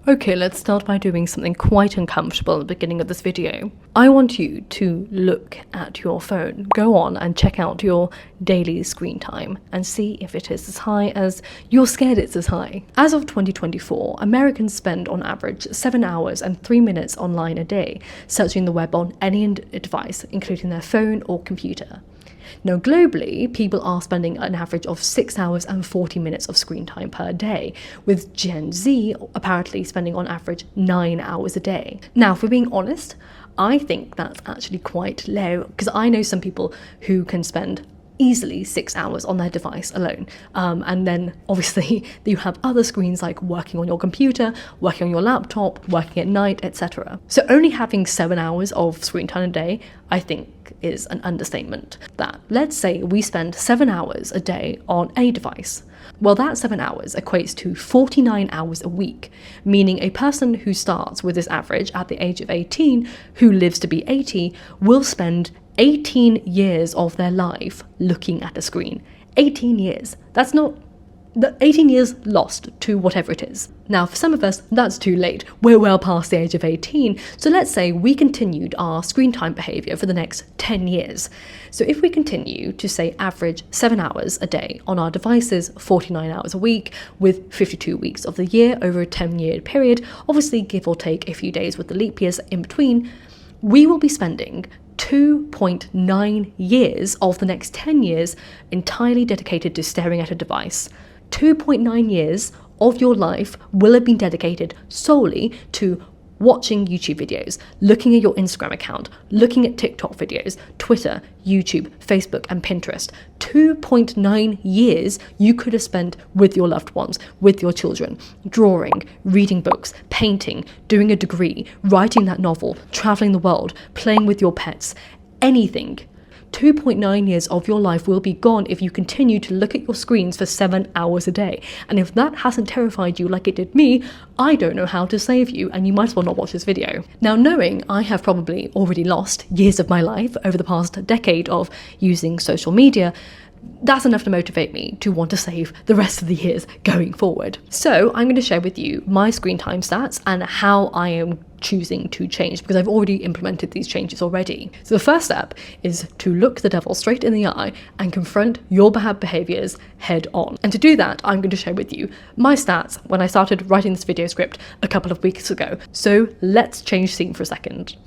Okay, let's start by doing something quite uncomfortable at the beginning of this video. I want you to look at your phone, go on and check out your daily screen time and see if it is as high as you're scared it's as high. As of 2024, Americans spend on average 7 hours and 3 minutes online a day, searching the web on any device, including their phone or computer. Now, globally, people are spending an average of 6 hours and 40 minutes of screen time per day, with Gen Z apparently spending on average 9 hours a day. Now, if we're being honest, I think that's actually quite low, because I know some people who can spend easily 6 hours on their device alone. And then obviously you have other screens like working on your computer, working on your laptop, working at night, etc. So only having 7 hours of screen time a day, I think, is an understatement. That, let's say we spend 7 hours a day on a device. Well, that 7 hours equates to 49 hours a week, meaning a person who starts with this average at the age of 18, who lives to be 80, will spend 18 years of their life looking at a screen. 18 years. That's not... 18 years lost to whatever it is. Now, for some of us, that's too late. We're well past the age of 18. So let's say we continued our screen time behaviour for the next 10 years. So if we continue to, say, average 7 hours a day on our devices, 49 hours a week, with 52 weeks of the year over a 10-year period, obviously give or take a few days with the leap years in between, we will be spending 2.9 years of the next 10 years entirely dedicated to staring at a device. 2.9 years of your life will have been dedicated solely to watching YouTube videos, looking at your Instagram account, looking at TikTok videos, Twitter, YouTube, Facebook, and Pinterest. 2.9 years you could have spent with your loved ones, with your children, drawing, reading books, painting, doing a degree, writing that novel, traveling the world, playing with your pets, anything. 2.9 years of your life will be gone if you continue to look at your screens for 7 hours a day. And if that hasn't terrified you like it did me, I don't know how to save you, and you might as well not watch this video. Now, knowing I have probably already lost years of my life over the past decade of using social media, that's enough to motivate me to want to save the rest of the years going forward. So I'm going to share with you my screen time stats and how I am choosing to change, because I've already implemented these changes already. So the first step is to look the devil straight in the eye and confront your bad behaviours head on. And to do that, I'm going to share with you my stats when I started writing this video script a couple of weeks ago. So let's change scene for a second.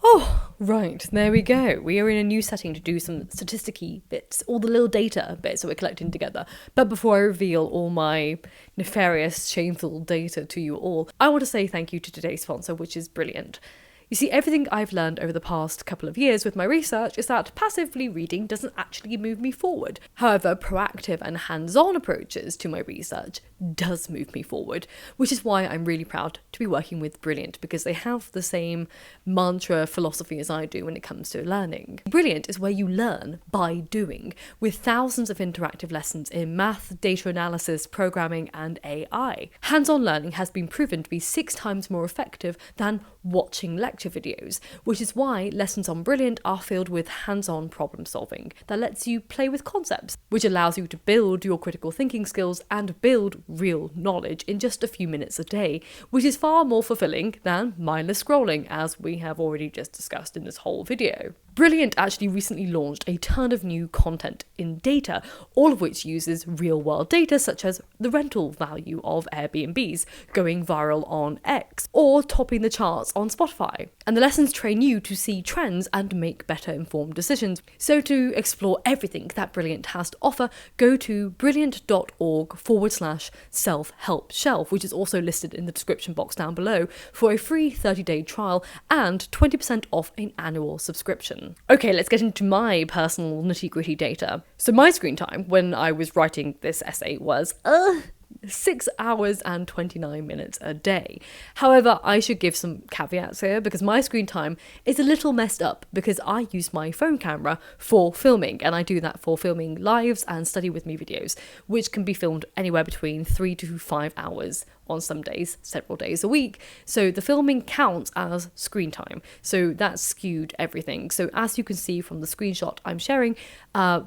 Oh, right, there we go. We are in a new setting to do some statisticky bits, all the little data bits that we're collecting together. But before I reveal all my nefarious, shameful data to you all, I want to say thank you to today's sponsor, which is Brilliant. You see, everything I've learned over the past couple of years with my research is that passively reading doesn't actually move me forward. However, proactive and hands-on approaches to my research does move me forward, which is why I'm really proud to be working with Brilliant, because they have the same mantra philosophy as I do when it comes to learning. Brilliant is where you learn by doing, with thousands of interactive lessons in math, data analysis, programming, and AI. Hands-on learning has been proven to be 6 times more effective than watching lecture videos, which is why lessons on Brilliant are filled with hands-on problem solving that lets you play with concepts, which allows you to build your critical thinking skills and build real knowledge in just a few minutes a day, which is far more fulfilling than mindless scrolling, as we have already just discussed in this whole video. Brilliant actually recently launched a ton of new content in data, all of which uses real-world data such as the rental value of Airbnbs going viral on X, or topping the charts on Spotify. And the lessons train you to see trends and make better informed decisions. So to explore everything that Brilliant has to offer, go to brilliant.org/self-help shelf, which is also listed in the description box down below, for a free 30-day trial and 20% off an annual subscription. Okay, let's get into my personal nitty-gritty data. So my screen time when I was writing this essay was 6 hours and 29 minutes a day. However, I should give some caveats here, because my screen time is a little messed up because I use my phone camera for filming, and I do that for filming lives and study with me videos, which can be filmed anywhere between 3 to 5 hours on some days, several days a week. So the filming counts as screen time. So that skewed everything. So as you can see from the screenshot I'm sharing,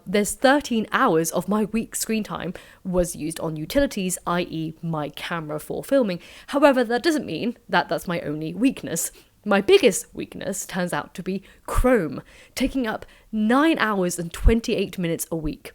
there's 13 hours of my week's screen time was used on utilities, i.e. my camera for filming. However, that doesn't mean that that's my only weakness. My biggest weakness turns out to be Chrome, taking up 9 hours and 28 minutes a week,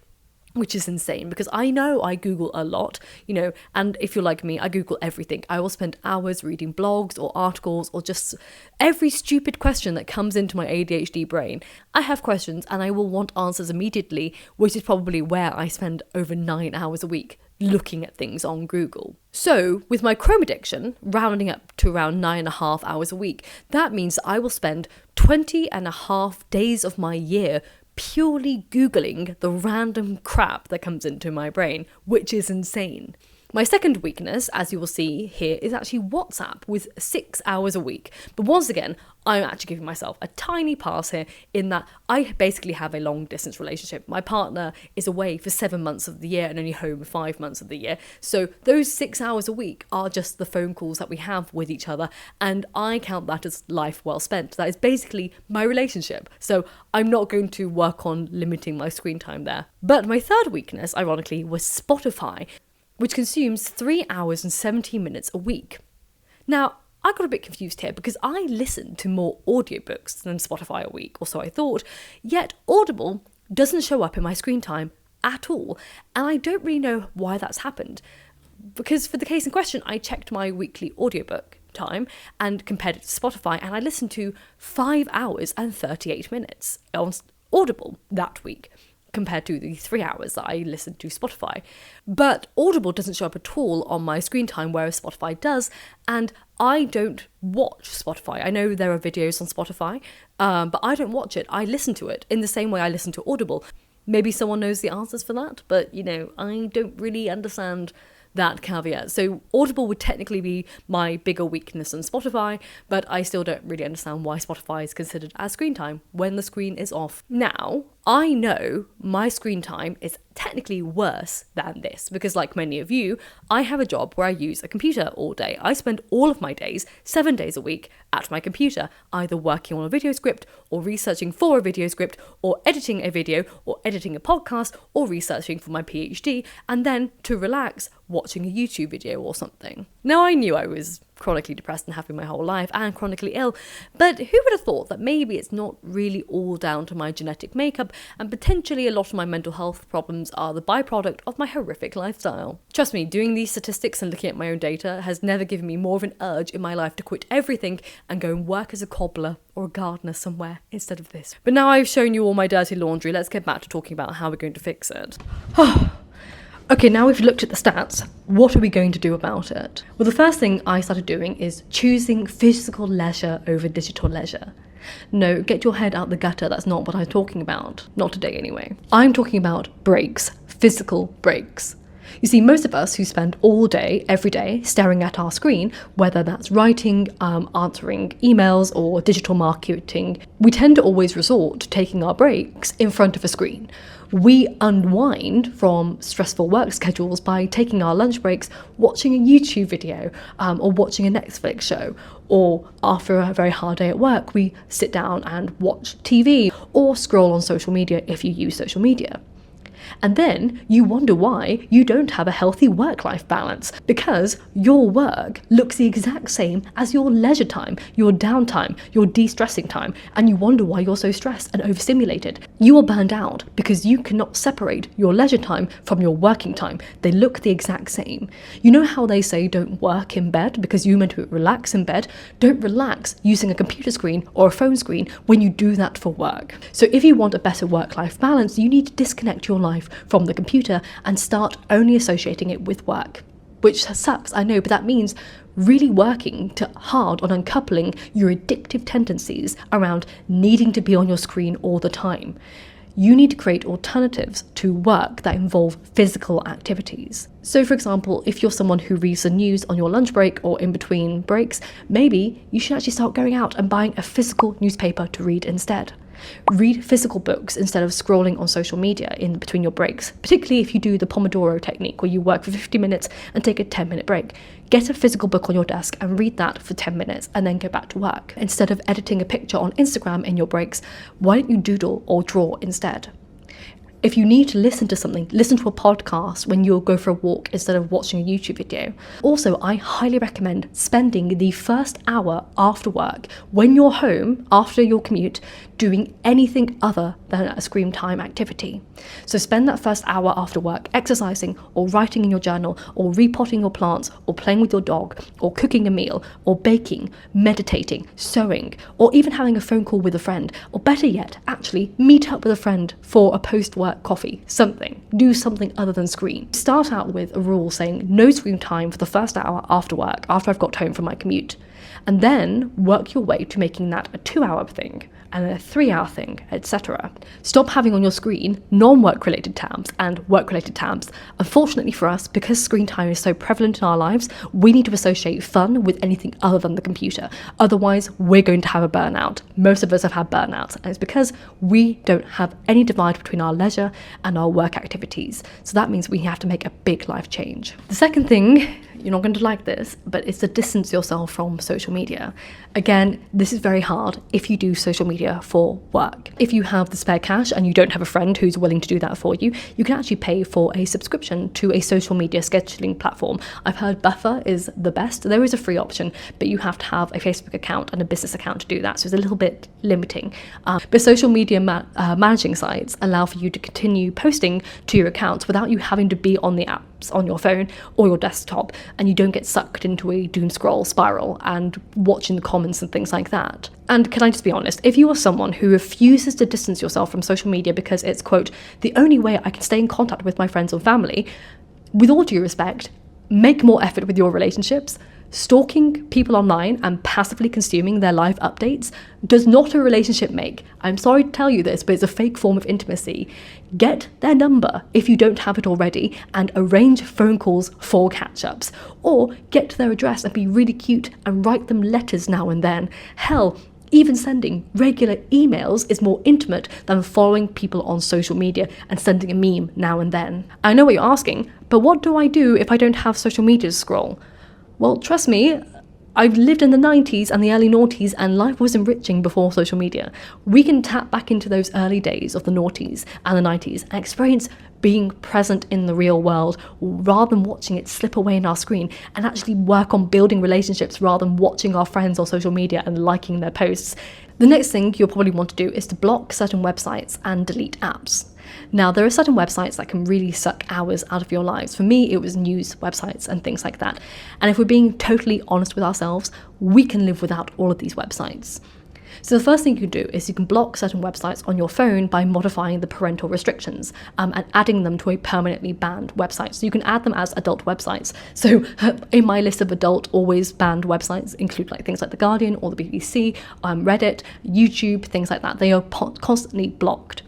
which is insane because I know I Google a lot, and if you're like me, I Google everything. I will spend hours reading blogs or articles or just every stupid question that comes into my ADHD brain. I have questions and I will want answers immediately, which is probably where I spend over 9 hours a week looking at things on Google. So with my Chrome addiction, rounding up to around 9.5 hours a week, that means I will spend 20.5 days of my year purely Googling the random crap that comes into my brain, which is insane. My second weakness, as you will see here, is actually WhatsApp with 6 hours a week. But once again, I'm actually giving myself a tiny pass here in that I basically have a long distance relationship. My partner is away for 7 months of the year and only home 5 months of the year. So those 6 hours a week are just the phone calls that we have with each other. And I count that as life well spent. That is basically my relationship. So I'm not going to work on limiting my screen time there. But my third weakness, ironically, was Spotify, which consumes 3 hours and 17 minutes a week. Now, I got a bit confused here because I listen to more audiobooks than Spotify a week, or so I thought, yet Audible doesn't show up in my screen time at all, and I don't really know why that's happened. Because for the case in question, I checked my weekly audiobook time and compared it to Spotify, and I listened to 5 hours and 38 minutes on Audible that week, compared to the 3 hours that I listened to Spotify. But Audible doesn't show up at all on my screen time, whereas Spotify does, and I don't watch Spotify. I know there are videos on Spotify, but I don't watch it. I listen to it in the same way I listen to Audible. Maybe someone knows the answers for that, but, I don't really understand that caveat. So Audible would technically be my bigger weakness than Spotify, but I still don't really understand why Spotify is considered as screen time when the screen is off. Now, I know my screen time is technically worse than this because, like many of you, I have a job where I use a computer all day. I spend all of my days, 7 days a week, at my computer, either working on a video script or researching for a video script or editing a video or editing a podcast or researching for my PhD, and then to relax, watching a YouTube video or something. Now, I knew I was chronically depressed and happy my whole life and chronically ill, but who would have thought that maybe it's not really all down to my genetic makeup and potentially a lot of my mental health problems are the byproduct of my horrific lifestyle. Trust me, doing these statistics and looking at my own data has never given me more of an urge in my life to quit everything and go and work as a cobbler or a gardener somewhere instead of this. But now I've shown you all my dirty laundry, let's get back to talking about how we're going to fix it. Okay, now we've looked at the stats, what are we going to do about it? Well, the first thing I started doing is choosing physical leisure over digital leisure. No, get your head out the gutter, that's not what I'm talking about. Not today anyway. I'm talking about breaks, physical breaks. You see, most of us who spend all day, every day, staring at our screen, whether that's writing, answering emails or digital marketing, we tend to always resort to taking our breaks in front of a screen. We unwind from stressful work schedules by taking our lunch breaks, watching a YouTube video, or watching a Netflix show. Or after a very hard day at work, we sit down and watch TV or scroll on social media if you use social media. And then you wonder why you don't have a healthy work-life balance, because your work looks the exact same as your leisure time, your downtime, your de-stressing time, and you wonder why you're so stressed and overstimulated. You are burned out because you cannot separate your leisure time from your working time. They look the exact same. You know how they say don't work in bed because you're meant to relax in bed? Don't relax using a computer screen or a phone screen when you do that for work. So if you want a better work-life balance, you need to disconnect your life from the computer and start only associating it with work. Which sucks, I know, but that means really working hard on uncoupling your addictive tendencies around needing to be on your screen all the time. You need to create alternatives to work that involve physical activities. So for example, if you're someone who reads the news on your lunch break or in between breaks, maybe you should actually start going out and buying a physical newspaper to read instead. Read physical books instead of scrolling on social media in between your breaks, particularly if you do the Pomodoro technique where you work for 50 minutes and take a 10-minute break. Get a physical book on your desk and read that for 10 minutes and then go back to work. Instead of editing a picture on Instagram in your breaks, why don't you doodle or draw instead? If you need to listen to something, listen to a podcast when you'll go for a walk instead of watching a YouTube video. Also, I highly recommend spending the first hour after work, when you're home, after your commute, doing anything other than a screen time activity. So spend that first hour after work exercising or writing in your journal or repotting your plants or playing with your dog or cooking a meal or baking, meditating, sewing, or even having a phone call with a friend, or better yet, actually meet up with a friend for a post-work coffee, something. Do something other than screen. Start out with a rule saying no screen time for the first hour after work, after I've got home from my commute. And then work your way to making that a 2-hour thing and a 3-hour thing, etc. Stop having on your screen non-work related tabs and work related tabs. Unfortunately for us, because screen time is so prevalent in our lives, we need to associate fun with anything other than the computer. Otherwise, we're going to have a burnout. Most of us have had burnouts, and it's because we don't have any divide between our leisure and our work activities. So that means we have to make a big life change. The second thing, you're not going to like this, but it's to distance yourself from social media. Again, this is very hard if you do social media for work. If you have the spare cash and you don't have a friend who's willing to do that for you, you can actually pay for a subscription to a social media scheduling platform. I've heard Buffer is the best. There is a free option, but you have to have a Facebook account and a business account to do that, so it's a little bit limiting. But social media managing sites allow for you to continue posting to your accounts without you having to be on the apps on your phone or your desktop, and you don't get sucked into a doom scroll spiral and watching the comments and things like that. And can I just be honest, if you are someone who refuses to distance yourself from social media because it's, quote, the only way I can stay in contact with my friends or family, with all due respect, make more effort with your relationships. Stalking people online and passively consuming their live updates does not a relationship make. I'm sorry to tell you this, but it's a fake form of intimacy. Get their number if you don't have it already and arrange phone calls for catch-ups. Or get their address and be really cute and write them letters now and then. Hell, even sending regular emails is more intimate than following people on social media and sending a meme now and then. I know what you're asking, but what do I do if I don't have social media to scroll? Well, trust me, I've lived in the 90s and the early noughties, and life was enriching before social media. We can tap back into those early days of the noughties and the 90s and experience being present in the real world rather than watching it slip away in our screen, and actually work on building relationships rather than watching our friends on social media and liking their posts. The next thing you'll probably want to do is to block certain websites and delete apps. Now, there are certain websites that can really suck hours out of your lives. For me, it was news websites and things like that. And if we're being totally honest with ourselves, we can live without all of these websites. So the first thing you can do is you can block certain websites on your phone by modifying the parental restrictions and adding them to a permanently banned website. So you can add them as adult websites. So in my list of adult always banned websites include like things like The Guardian or the BBC, Reddit, YouTube, things like that. They are constantly blocked.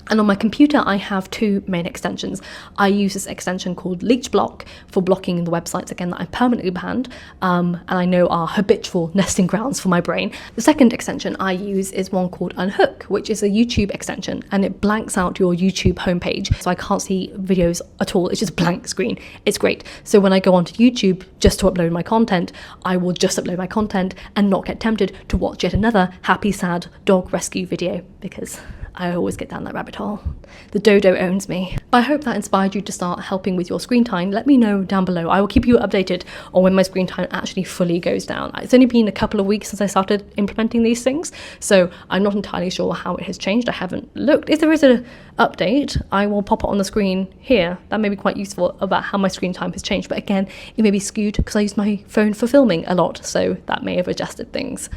And on my computer, I have two main extensions. I use this extension called Leech Block for blocking the websites, again, that I permanently banned, and I know are habitual nesting grounds for my brain. The second extension I use is one called Unhook, which is a YouTube extension, and it blanks out your YouTube homepage, so I can't see videos at all. It's just blank screen. It's great. So when I go onto YouTube just to upload my content, I will just upload my content and not get tempted to watch yet another happy, sad dog rescue video, because I always get down that rabbit hole. The dodo owns me. I hope that inspired you to start helping with your screen time. Let me know down below. I will keep you updated on when my screen time actually fully goes down. It's only been a couple of weeks since I started implementing these things, so I'm not entirely sure how it has changed. I haven't looked. If there is an update, I will pop it on the screen here. That may be quite useful about how my screen time has changed, but again, it may be skewed because I use my phone for filming a lot, so that may have adjusted things.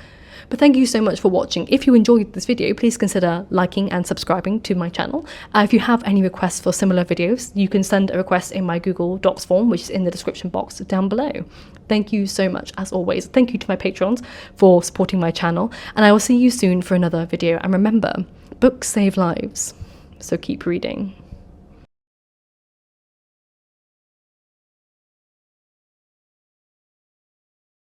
But thank you so much for watching. If you enjoyed this video, please consider liking and subscribing to my channel. If you have any requests for similar videos, you can send a request in my Google Docs form, which is in the description box down below. Thank you so much, as always. Thank you to my patrons for supporting my channel, and I will see you soon for another video. And remember, books save lives, so keep reading.